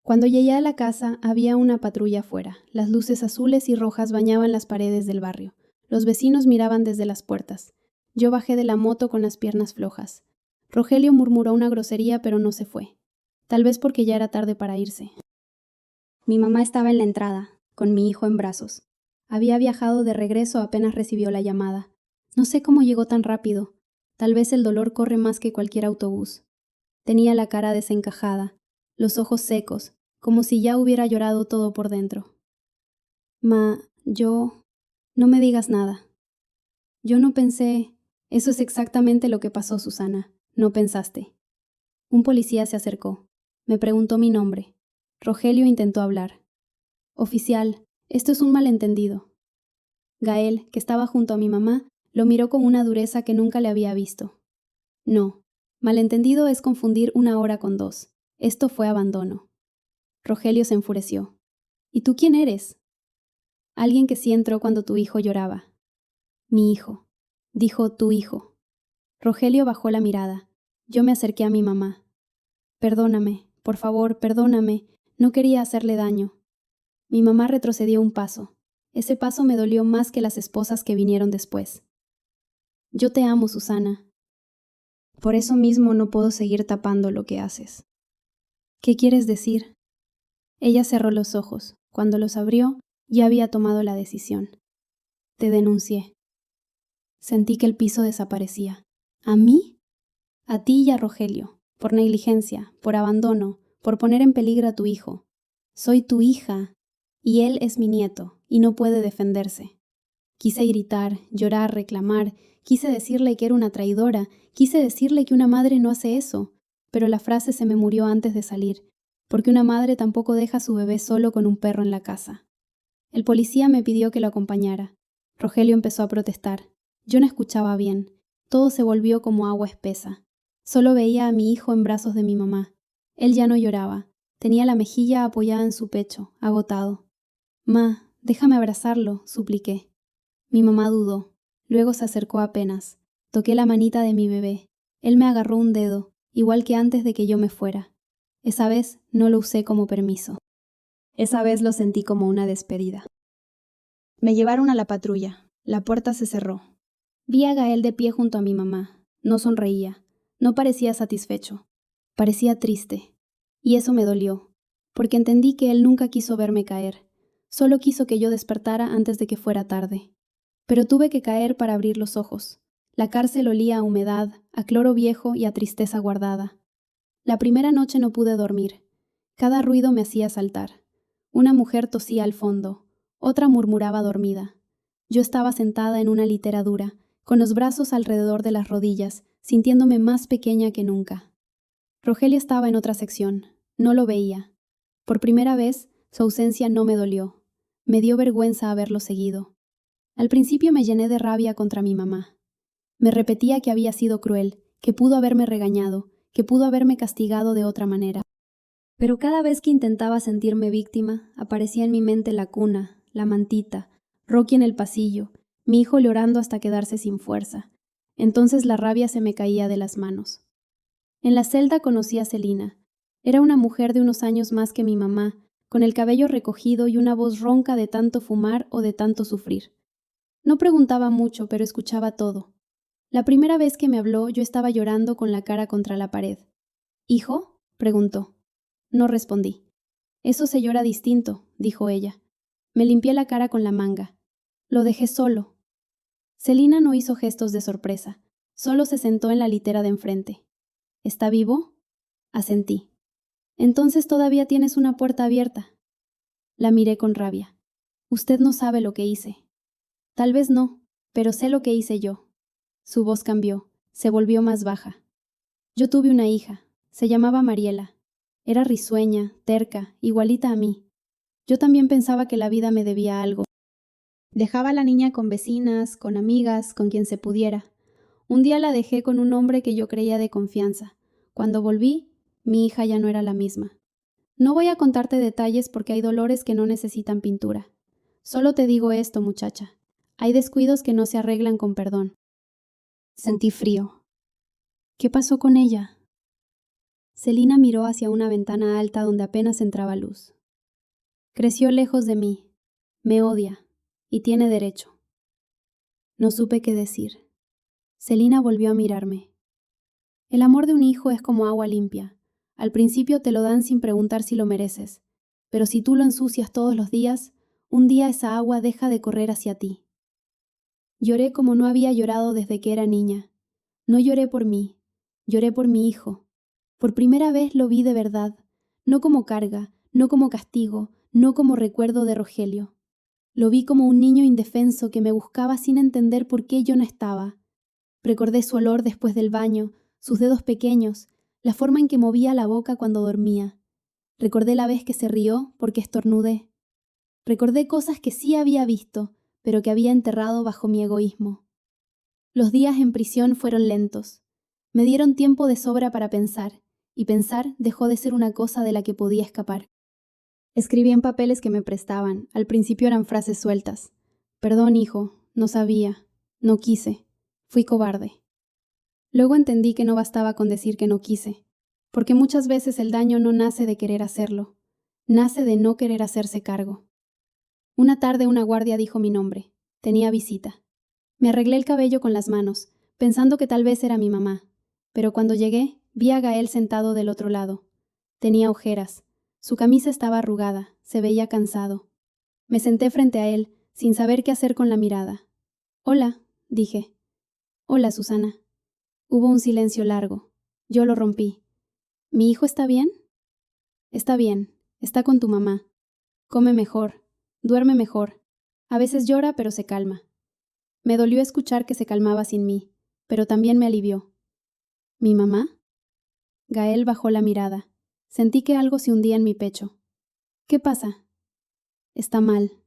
Cuando llegué a la casa, había una patrulla afuera. Las luces azules y rojas bañaban las paredes del barrio. Los vecinos miraban desde las puertas. Yo bajé de la moto con las piernas flojas. Rogelio murmuró una grosería, pero no se fue. Tal vez porque ya era tarde para irse. Mi mamá estaba en la entrada, con mi hijo en brazos. Había viajado de regreso apenas recibió la llamada. No sé cómo llegó tan rápido. Tal vez el dolor corre más que cualquier autobús. Tenía la cara desencajada, los ojos secos, como si ya hubiera llorado todo por dentro. No me digas nada. Yo no pensé. Eso es exactamente lo que pasó, Susana. No pensaste. Un policía se acercó. Me preguntó mi nombre. Rogelio intentó hablar. Oficial, esto es un malentendido. Gael, que estaba junto a mi mamá, lo miró con una dureza que nunca le había visto. No, malentendido es confundir una hora con dos. Esto fue abandono. Rogelio se enfureció. ¿Y tú quién eres? Alguien que sí entró cuando tu hijo lloraba. Mi hijo. Dijo tu hijo. Rogelio bajó la mirada. Yo me acerqué a mi mamá. Perdóname, por favor, perdóname. No quería hacerle daño. Mi mamá retrocedió un paso. Ese paso me dolió más que las esposas que vinieron después. Yo te amo, Susana. Por eso mismo no puedo seguir tapando lo que haces. ¿Qué quieres decir? Ella cerró los ojos. Cuando los abrió, ya había tomado la decisión. Te denuncié. Sentí que el piso desaparecía. ¿A mí? A ti y a Rogelio. Por negligencia, por abandono, por poner en peligro a tu hijo. Soy tu hija, y él es mi nieto, y no puede defenderse. Quise gritar, llorar, reclamar, quise decirle que era una traidora, quise decirle que una madre no hace eso, pero la frase se me murió antes de salir, porque una madre tampoco deja a su bebé solo con un perro en la casa. El policía me pidió que lo acompañara. Rogelio empezó a protestar. Yo no escuchaba bien. Todo se volvió como agua espesa. Solo veía a mi hijo en brazos de mi mamá. Él ya no lloraba. Tenía la mejilla apoyada en su pecho, agotado. «Ma, déjame abrazarlo», supliqué. Mi mamá dudó. Luego se acercó apenas. Toqué la manita de mi bebé. Él me agarró un dedo, igual que antes de que yo me fuera. Esa vez no lo usé como permiso. Esa vez lo sentí como una despedida. Me llevaron a la patrulla. La puerta se cerró. Vi a Gael de pie junto a mi mamá. No sonreía. No parecía satisfecho. Parecía triste. Y eso me dolió, porque entendí que él nunca quiso verme caer. Solo quiso que yo despertara antes de que fuera tarde. Pero tuve que caer para abrir los ojos. La cárcel olía a humedad, a cloro viejo y a tristeza guardada. La primera noche no pude dormir. Cada ruido me hacía saltar. Una mujer tosía al fondo. Otra murmuraba dormida. Yo estaba sentada en una litera dura, con los brazos alrededor de las rodillas, sintiéndome más pequeña que nunca. Rogelio estaba en otra sección. No lo veía. Por primera vez, su ausencia no me dolió. Me dio vergüenza haberlo seguido. Al principio me llené de rabia contra mi mamá. Me repetía que había sido cruel, que pudo haberme regañado, que pudo haberme castigado de otra manera. Pero cada vez que intentaba sentirme víctima, aparecía en mi mente la cuna, la mantita, Rocky en el pasillo, mi hijo llorando hasta quedarse sin fuerza. Entonces la rabia se me caía de las manos. En la celda conocí a Celina. Era una mujer de unos años más que mi mamá, con el cabello recogido y una voz ronca de tanto fumar o de tanto sufrir. No preguntaba mucho, pero escuchaba todo. La primera vez que me habló, yo estaba llorando con la cara contra la pared. ¿Hijo?, preguntó. No respondí. Eso se llora distinto, dijo ella. Me limpié la cara con la manga. Lo dejé solo. Celina no hizo gestos de sorpresa. Solo se sentó en la litera de enfrente. ¿Está vivo?, asentí. Entonces todavía tienes una puerta abierta. La miré con rabia. Usted no sabe lo que hice. Tal vez no, pero sé lo que hice yo. Su voz cambió, se volvió más baja. Yo tuve una hija, se llamaba Mariela. Era risueña, terca, igualita a mí. Yo también pensaba que la vida me debía algo. Dejaba a la niña con vecinas, con amigas, con quien se pudiera. Un día la dejé con un hombre que yo creía de confianza. Cuando volví, mi hija ya no era la misma. No voy a contarte detalles porque hay dolores que no necesitan pintura. Solo te digo esto, muchacha. Hay descuidos que no se arreglan con perdón. Sentí frío. ¿Qué pasó con ella? Celina miró hacia una ventana alta donde apenas entraba luz. Creció lejos de mí. Me odia. Y tiene derecho. No supe qué decir. Celina volvió a mirarme. El amor de un hijo es como agua limpia. Al principio te lo dan sin preguntar si lo mereces. Pero si tú lo ensucias todos los días, un día esa agua deja de correr hacia ti. Lloré como no había llorado desde que era niña. No lloré por mí, lloré por mi hijo. Por primera vez lo vi de verdad, no como carga, no como castigo, no como recuerdo de Rogelio. Lo vi como un niño indefenso que me buscaba sin entender por qué yo no estaba. Recordé su olor después del baño, sus dedos pequeños, la forma en que movía la boca cuando dormía. Recordé la vez que se rió porque estornudé. Recordé cosas que sí había visto, pero que había enterrado bajo mi egoísmo. Los días en prisión fueron lentos. Me dieron tiempo de sobra para pensar, y pensar dejó de ser una cosa de la que podía escapar. Escribí en papeles que me prestaban. Al principio eran frases sueltas. Perdón, hijo, no sabía, no quise, fui cobarde. Luego entendí que no bastaba con decir que no quise, porque muchas veces el daño no nace de querer hacerlo, nace de no querer hacerse cargo. Una tarde una guardia dijo mi nombre. Tenía visita. Me arreglé el cabello con las manos, pensando que tal vez era mi mamá, pero cuando llegué, vi a Gael sentado del otro lado. Tenía ojeras. Su camisa estaba arrugada, se veía cansado. Me senté frente a él, sin saber qué hacer con la mirada. Hola, dije. Hola, Susana. Hubo un silencio largo. Yo lo rompí. ¿Mi hijo está bien? Está bien, está con tu mamá. Come mejor, duerme mejor. A veces llora, pero se calma. Me dolió escuchar que se calmaba sin mí, pero también me alivió. ¿Mi mamá? Gael bajó la mirada. Sentí que algo se hundía en mi pecho. ¿Qué pasa? Está mal.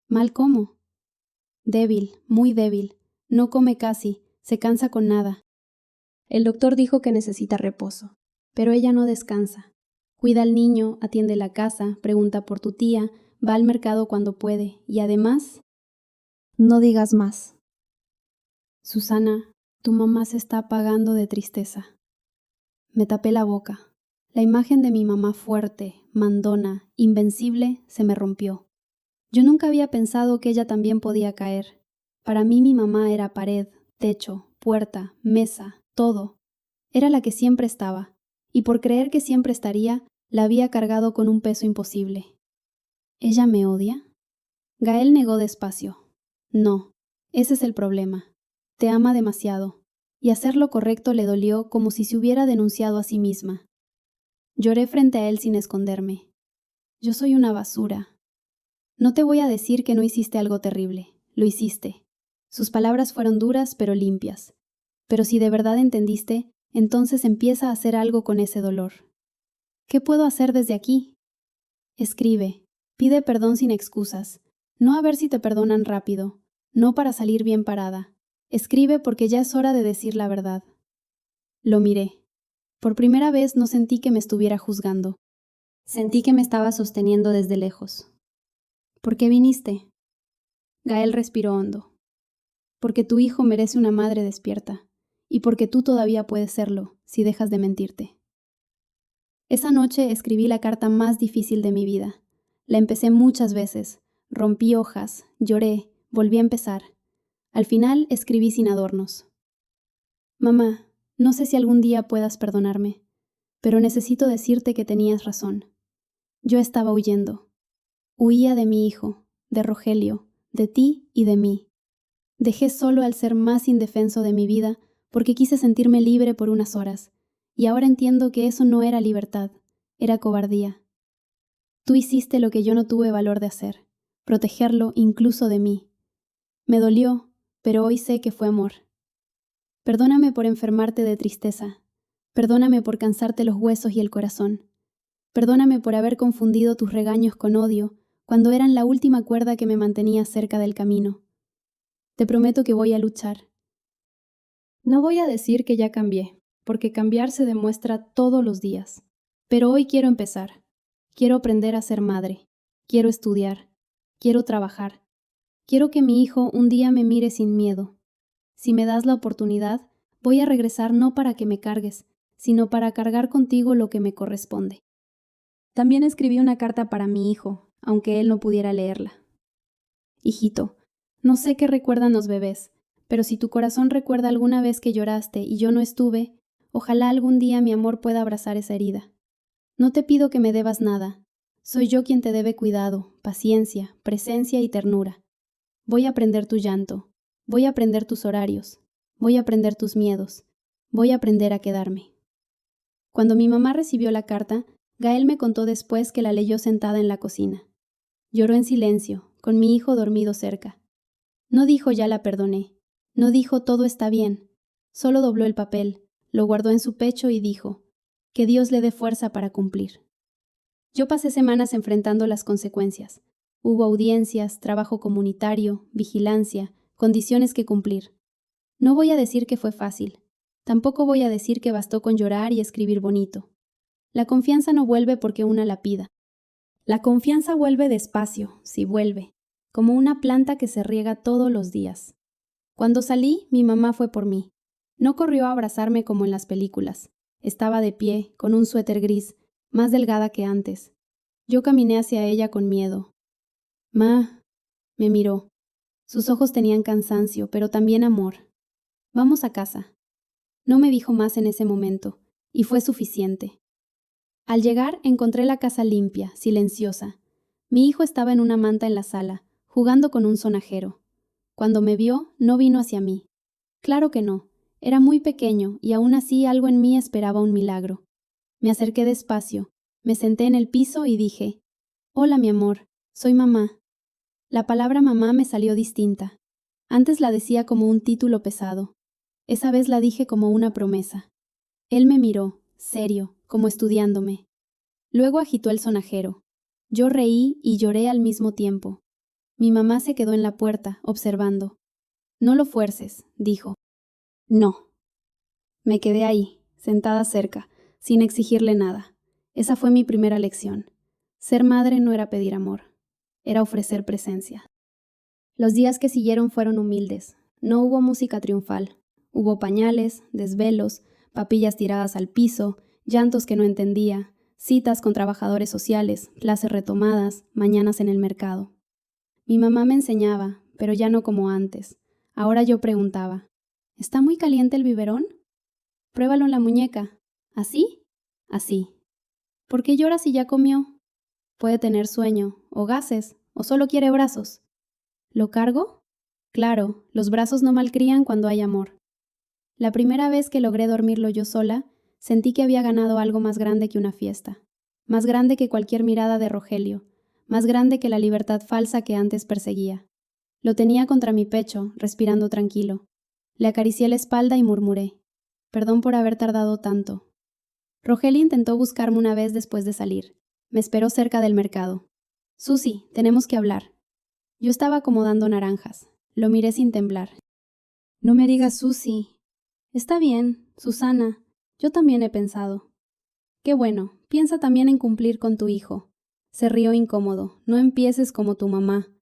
¿Mal cómo? Débil, muy débil. No come casi, se cansa con nada. El doctor dijo que necesita reposo, pero ella no descansa. Cuida al niño, atiende la casa, pregunta por tu tía, va al mercado cuando puede, y además... No digas más. Susana, tu mamá se está apagando de tristeza. Me tapé la boca. La imagen de mi mamá fuerte, mandona, invencible, se me rompió. Yo nunca había pensado que ella también podía caer. Para mí mi mamá era pared, techo, puerta, mesa, todo. Era la que siempre estaba, y por creer que siempre estaría, la había cargado con un peso imposible. ¿Ella me odia? Gael negó despacio. No, ese es el problema. Te ama demasiado, y hacer lo correcto le dolió como si se hubiera denunciado a sí misma. Lloré frente a él sin esconderme. Yo soy una basura. No te voy a decir que no hiciste algo terrible. Lo hiciste. Sus palabras fueron duras pero limpias. Pero si de verdad entendiste, entonces empieza a hacer algo con ese dolor. ¿Qué puedo hacer desde aquí? Escribe. Pide perdón sin excusas. No a ver si te perdonan rápido. No para salir bien parada. Escribe porque ya es hora de decir la verdad. Lo miré. Por primera vez no sentí que me estuviera juzgando. Sentí que me estaba sosteniendo desde lejos. ¿Por qué viniste? Gael respiró hondo. Porque tu hijo merece una madre despierta, y porque tú todavía puedes serlo, si dejas de mentirte. Esa noche escribí la carta más difícil de mi vida. La empecé muchas veces, rompí hojas, lloré, volví a empezar. Al final escribí sin adornos. Mamá, no sé si algún día puedas perdonarme, pero necesito decirte que tenías razón. Yo estaba huyendo. Huía de mi hijo, de Rogelio, de ti y de mí. Dejé solo al ser más indefenso de mi vida porque quise sentirme libre por unas horas, y ahora entiendo que eso no era libertad, era cobardía. Tú hiciste lo que yo no tuve valor de hacer, protegerlo incluso de mí. Me dolió, pero hoy sé que fue amor. Perdóname por enfermarte de tristeza. Perdóname por cansarte los huesos y el corazón. Perdóname por haber confundido tus regaños con odio cuando eran la última cuerda que me mantenía cerca del camino. Te prometo que voy a luchar. No voy a decir que ya cambié, porque cambiar se demuestra todos los días. Pero hoy quiero empezar. Quiero aprender a ser madre. Quiero estudiar. Quiero trabajar. Quiero que mi hijo un día me mire sin miedo. Si me das la oportunidad, voy a regresar no para que me cargues, sino para cargar contigo lo que me corresponde. También escribí una carta para mi hijo, aunque él no pudiera leerla. Hijito, no sé qué recuerdan los bebés, pero si tu corazón recuerda alguna vez que lloraste y yo no estuve, ojalá algún día mi amor pueda abrazar esa herida. No te pido que me debas nada. Soy yo quien te debe cuidado, paciencia, presencia y ternura. Voy a aprender tu llanto. Voy a aprender tus horarios. Voy a aprender tus miedos. Voy a aprender a quedarme. Cuando mi mamá recibió la carta, Gael me contó después que la leyó sentada en la cocina. Lloró en silencio, con mi hijo dormido cerca. No dijo ya la perdoné. No dijo todo está bien. Solo dobló el papel, lo guardó en su pecho y dijo, que Dios le dé fuerza para cumplir. Yo pasé semanas enfrentando las consecuencias. Hubo audiencias, trabajo comunitario, vigilancia, condiciones que cumplir. No voy a decir que fue fácil. Tampoco voy a decir que bastó con llorar y escribir bonito. La confianza no vuelve porque una la pida. La confianza vuelve despacio, si vuelve, como una planta que se riega todos los días. Cuando salí, mi mamá fue por mí. No corrió a abrazarme como en las películas. Estaba de pie, con un suéter gris, más delgada que antes. Yo caminé hacia ella con miedo. «Ma», me miró. Sus ojos tenían cansancio, pero también amor. «Vamos a casa». No me dijo más en ese momento, y fue suficiente. Al llegar, encontré la casa limpia, silenciosa. Mi hijo estaba en una manta en la sala, jugando con un sonajero. Cuando me vio, no vino hacia mí. Claro que no. Era muy pequeño, y aún así algo en mí esperaba un milagro. Me acerqué despacio, me senté en el piso y dije, «Hola, mi amor, soy mamá». La palabra mamá me salió distinta. Antes la decía como un título pesado. Esa vez la dije como una promesa. Él me miró, serio, como estudiándome. Luego agitó el sonajero. Yo reí y lloré al mismo tiempo. Mi mamá se quedó en la puerta, observando. «No lo fuerces», dijo. «No». Me quedé ahí, sentada cerca, sin exigirle nada. Esa fue mi primera lección. Ser madre no era pedir amor, era ofrecer presencia. Los días que siguieron fueron humildes. No hubo música triunfal. Hubo pañales, desvelos, papillas tiradas al piso, llantos que no entendía, citas con trabajadores sociales, clases retomadas, mañanas en el mercado. Mi mamá me enseñaba, pero ya no como antes. Ahora yo preguntaba, ¿está muy caliente el biberón? Pruébalo en la muñeca. ¿Así? Así. ¿Por qué llora si ya comió? Puede tener sueño, o gases, o solo quiere brazos. ¿Lo cargo? Claro, los brazos no malcrían cuando hay amor. La primera vez que logré dormirlo yo sola, sentí que había ganado algo más grande que una fiesta, más grande que cualquier mirada de Rogelio, más grande que la libertad falsa que antes perseguía. Lo tenía contra mi pecho, respirando tranquilo. Le acaricié la espalda y murmuré, «Perdón por haber tardado tanto». Rogelio intentó buscarme una vez después de salir. Me esperó cerca del mercado. «Susi, tenemos que hablar». Yo estaba acomodando naranjas. Lo miré sin temblar. «No me digas Susi». «Está bien, Susana. Yo también he pensado». «Qué bueno, piensa también en cumplir con tu hijo. Se rió incómodo. No empieces como tu mamá.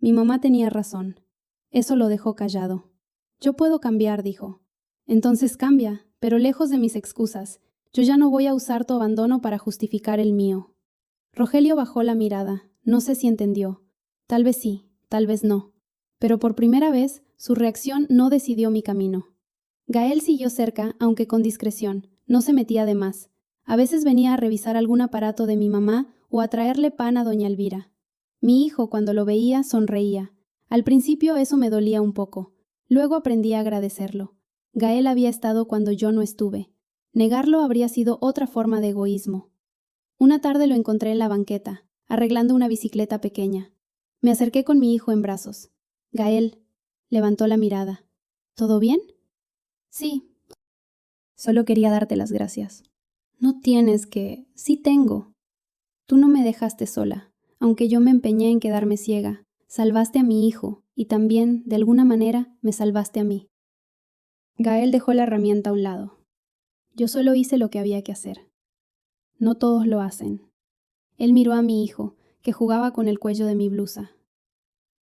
Mi mamá tenía razón. Eso lo dejó callado. Yo puedo cambiar, dijo. Entonces cambia, pero lejos de mis excusas. Yo ya no voy a usar tu abandono para justificar el mío. Rogelio bajó la mirada. No sé si entendió. Tal vez sí, tal vez no. Pero por primera vez, su reacción no decidió mi camino. Gael siguió cerca, aunque con discreción. No se metía de más. A veces venía a revisar algún aparato de mi mamá o a traerle pan a doña Elvira. Mi hijo, cuando lo veía, sonreía. Al principio eso me dolía un poco. Luego aprendí a agradecerlo. Gael había estado cuando yo no estuve. Negarlo habría sido otra forma de egoísmo. Una tarde lo encontré en la banqueta, arreglando una bicicleta pequeña. Me acerqué con mi hijo en brazos. Gael levantó la mirada. ¿Todo bien? Sí. Solo quería darte las gracias. No tienes que... Sí tengo. Tú no me dejaste sola, aunque yo me empeñé en quedarme ciega. Salvaste a mi hijo y también, de alguna manera, me salvaste a mí. Gael dejó la herramienta a un lado. Yo solo hice lo que había que hacer. No todos lo hacen. Él miró a mi hijo, que jugaba con el cuello de mi blusa.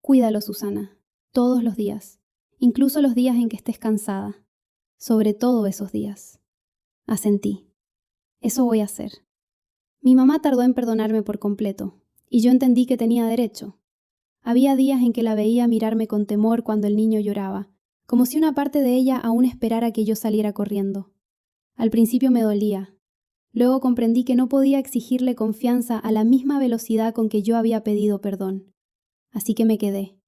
Cuídalo, Susana, todos los días, incluso los días en que estés cansada. Sobre todo esos días. Asentí. Eso voy a hacer. Mi mamá tardó en perdonarme por completo, y yo entendí que tenía derecho. Había días en que la veía mirarme con temor cuando el niño lloraba, como si una parte de ella aún esperara que yo saliera corriendo. Al principio me dolía. Luego comprendí que no podía exigirle confianza a la misma velocidad con que yo había pedido perdón. Así que me quedé.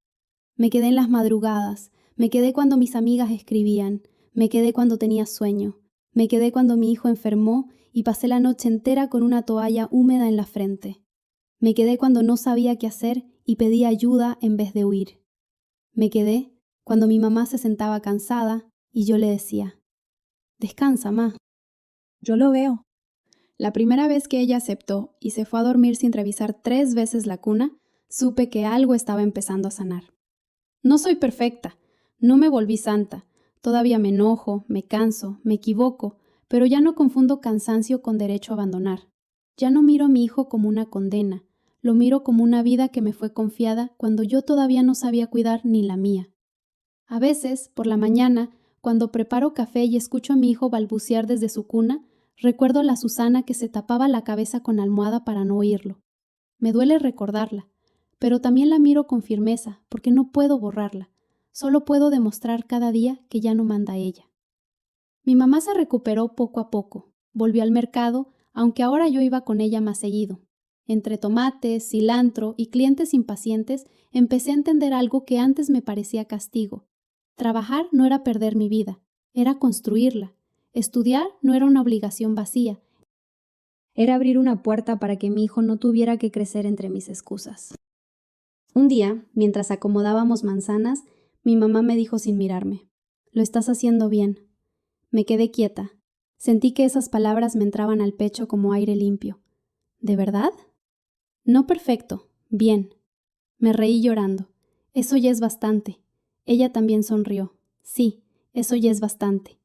Me quedé en las madrugadas, me quedé cuando mis amigas escribían, me quedé cuando tenía sueño, me quedé cuando mi hijo enfermó y pasé la noche entera con una toalla húmeda en la frente. Me quedé cuando no sabía qué hacer y pedí ayuda en vez de huir. Me quedé cuando mi mamá se sentaba cansada y yo le decía, «Descansa, ma». Yo lo veo. La primera vez que ella aceptó y se fue a dormir sin revisar 3 veces la cuna, supe que algo estaba empezando a sanar. No soy perfecta, no me volví santa, todavía me enojo, me canso, me equivoco, pero ya no confundo cansancio con derecho a abandonar. Ya no miro a mi hijo como una condena, lo miro como una vida que me fue confiada cuando yo todavía no sabía cuidar ni la mía. A veces, por la mañana, cuando preparo café y escucho a mi hijo balbucear desde su cuna, recuerdo a la Susana que se tapaba la cabeza con almohada para no oírlo. Me duele recordarla, pero también la miro con firmeza, porque no puedo borrarla. Solo puedo demostrar cada día que ya no manda ella. Mi mamá se recuperó poco a poco. Volvió al mercado, aunque ahora yo iba con ella más seguido. Entre tomates, cilantro y clientes impacientes, empecé a entender algo que antes me parecía castigo. Trabajar no era perder mi vida, era construirla. Estudiar no era una obligación vacía, era abrir una puerta para que mi hijo no tuviera que crecer entre mis excusas. Un día, mientras acomodábamos manzanas, mi mamá me dijo sin mirarme, «Lo estás haciendo bien». Me quedé quieta. Sentí que esas palabras me entraban al pecho como aire limpio. ¿De verdad? No perfecto, bien. Me reí llorando. Eso ya es bastante. Ella también sonrió. Sí, eso ya es bastante.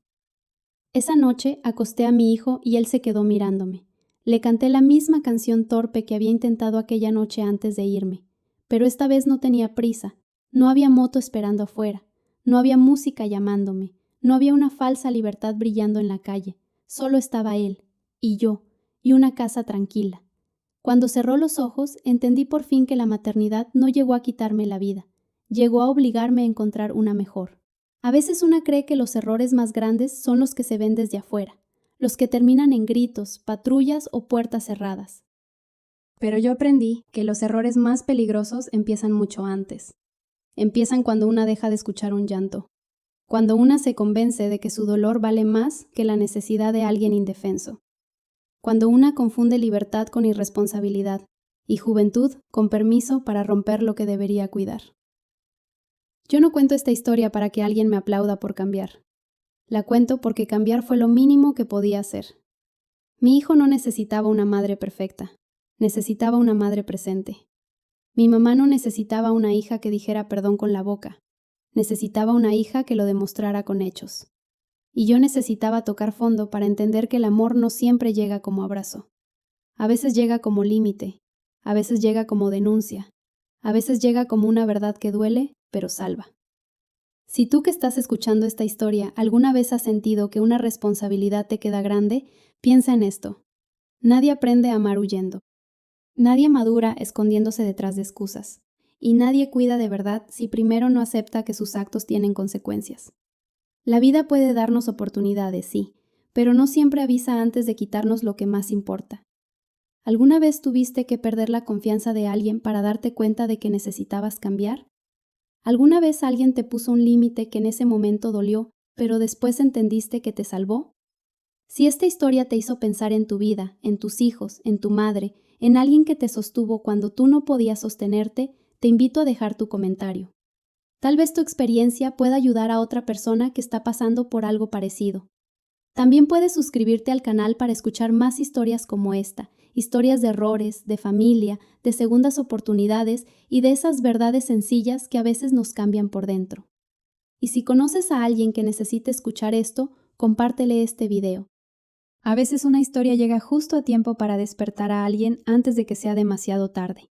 Esa noche acosté a mi hijo y él se quedó mirándome. Le canté la misma canción torpe que había intentado aquella noche antes de irme. Pero esta vez no tenía prisa. No había moto esperando afuera. No había música llamándome. No había una falsa libertad brillando en la calle. Solo estaba él, y yo, y una casa tranquila. Cuando cerró los ojos, entendí por fin que la maternidad no llegó a quitarme la vida. Llegó a obligarme a encontrar una mejor. A veces una cree que los errores más grandes son los que se ven desde afuera, los que terminan en gritos, patrullas o puertas cerradas. Pero yo aprendí que los errores más peligrosos empiezan mucho antes. Empiezan cuando una deja de escuchar un llanto, cuando una se convence de que su dolor vale más que la necesidad de alguien indefenso, cuando una confunde libertad con irresponsabilidad y juventud con permiso para romper lo que debería cuidar. Yo no cuento esta historia para que alguien me aplauda por cambiar. La cuento porque cambiar fue lo mínimo que podía hacer. Mi hijo no necesitaba una madre perfecta, necesitaba una madre presente. Mi mamá no necesitaba una hija que dijera perdón con la boca, necesitaba una hija que lo demostrara con hechos. Y yo necesitaba tocar fondo para entender que el amor no siempre llega como abrazo. A veces llega como límite, a veces llega como denuncia, a veces llega como una verdad que duele, pero salva. Si tú que estás escuchando esta historia alguna vez has sentido que una responsabilidad te queda grande, piensa en esto. Nadie aprende a amar huyendo. Nadie madura escondiéndose detrás de excusas. Y nadie cuida de verdad si primero no acepta que sus actos tienen consecuencias. La vida puede darnos oportunidades, sí, pero no siempre avisa antes de quitarnos lo que más importa. ¿Alguna vez tuviste que perder la confianza de alguien para darte cuenta de que necesitabas cambiar? ¿Alguna vez alguien te puso un límite que en ese momento dolió, pero después entendiste que te salvó? Si esta historia te hizo pensar en tu vida, en tus hijos, en tu madre, en alguien que te sostuvo cuando tú no podías sostenerte, te invito a dejar tu comentario. Tal vez tu experiencia pueda ayudar a otra persona que está pasando por algo parecido. También puedes suscribirte al canal para escuchar más historias como esta, historias de errores, de familia, de segundas oportunidades y de esas verdades sencillas que a veces nos cambian por dentro. Y si conoces a alguien que necesite escuchar esto, compártele este video. A veces una historia llega justo a tiempo para despertar a alguien antes de que sea demasiado tarde.